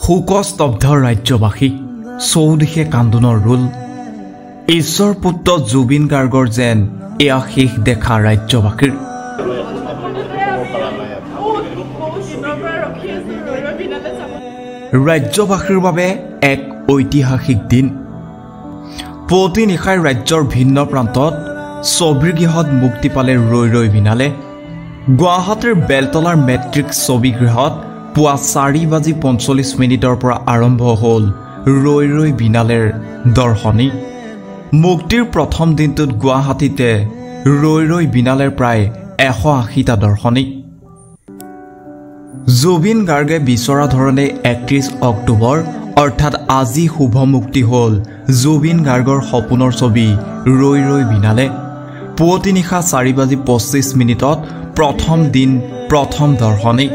শোকস্তব্ধ ৰাজ্যবাসী চৌদিশে কান্দোনৰ ৰোল ঈশ্বৰ পুত্ৰ জুবিন গাৰ্গৰ যেন এয়া শেষ দেখা ৰাজ্যবাসীৰ ৰাজ্যবাসীৰ বাবে এক ঐতিহাসিক দিন পুৱতি নিশাই ৰাজ্যৰ ভিন্ন প্ৰান্তত ছবিৰ গৃহত মুক্তি পালে ৰৈ ৰৈ বিনালে গুৱাহাটীৰ বেলতলাৰ মেট্ৰিক্স ছবি গৃহত পুৱা 4:45 পৰা আৰম্ভ হ'ল ৰৈ ৰৈ বিনালেৰ দৰ্শনী মুক্তিৰ প্ৰথম দিনটোত গুৱাহাটীতে ৰৈ ৰৈ বিনালেৰ প্ৰায় 180টা দৰ্শনী জুবিন গাৰ্গে বিচৰা ধৰণে 31 অক্টোবৰ অৰ্থাৎ আজি শুভ মুক্তি হ'ল জুবিন গাৰ্গৰ সপোনৰ ছবি ৰৈ ৰৈ বিনালে পুৱতি নিশা 4:25 প্ৰথম দিন প্ৰথম দৰ্শনী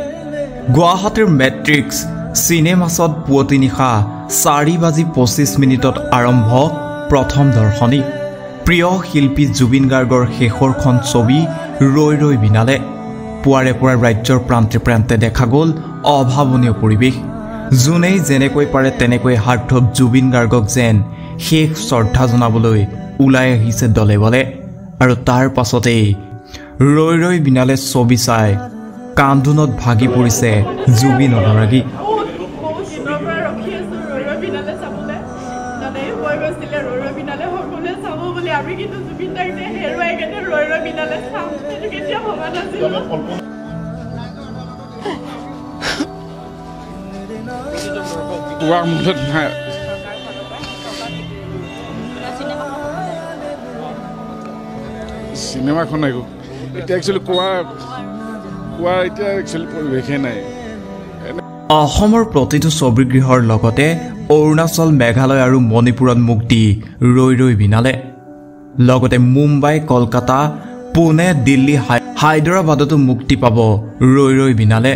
গুৱাহাটীৰ মেট্ৰিক্স চিনেমাছত পুৱতি নিশা 4:25 আৰম্ভ প্ৰথম দৰ্শনী প্ৰিয় শিল্পী জুবিন গাৰ্গৰ শেষৰখন ছবি ৰৈ ৰৈ বিনালে পুৱাৰে পুৱা ৰাজ্যৰ প্ৰান্তে প্ৰান্তে দেখা গ'ল অভাৱনীয় পৰিৱেশ যোনেই যেনেকৈ পাৰে তেনেকৈ হাৰ্থব জুবিন গাৰ্গক যেন শেষ শ্ৰদ্ধা জনাবলৈ ওলাই আহিছে দলে বলে আৰু তাৰ পাছতেই ৰৈ ৰৈ বিনালে ছবি চাই কান্দোনত ভাগি পৰিছে জুবিন অনুৰাগী চিনেমাখন আহিব এতিয়া একচুৱেলি কোৱা এতিয়া একচুৱেলি পৰিৱেশে নাই অসমৰ প্ৰতিটো ছবিগৃহৰ লগতে অৰুণাচল মেঘালয় আৰু মণিপুৰত মুক্তি ৰৈ ৰৈ বিনালে লগতে মুম্বাই কলকাতা পুনে দিল্লী হায়দৰাবাদতো মুক্তি পাব ৰৈ ৰৈ বিনালে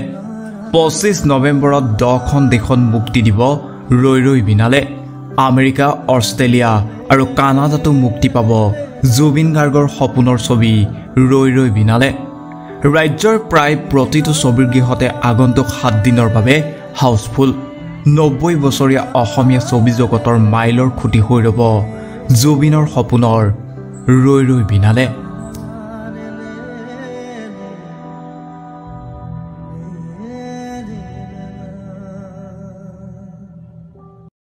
25 নৱেম্বৰত 10খন দেশত মুক্তি দিব ৰৈ ৰৈ বিনালে আমেৰিকা অষ্ট্ৰেলিয়া আৰু কানাডাতো মুক্তি পাব জুবিন গাৰ্গৰ সপোনৰ ছবি ৰৈ ৰৈ বিনালে ৰাজ্যৰ প্ৰায় প্ৰতিটো ছবিৰ গৃহতে আগন্তুক 7 দিনৰ বাবে হাউচফুল 90 বছৰীয়া অসমীয়া ছবি জগতৰ মাইলৰ খুঁটি হৈ ৰ'ব জুবিনৰ সপোনৰ ৰৈ ৰৈ বিনালে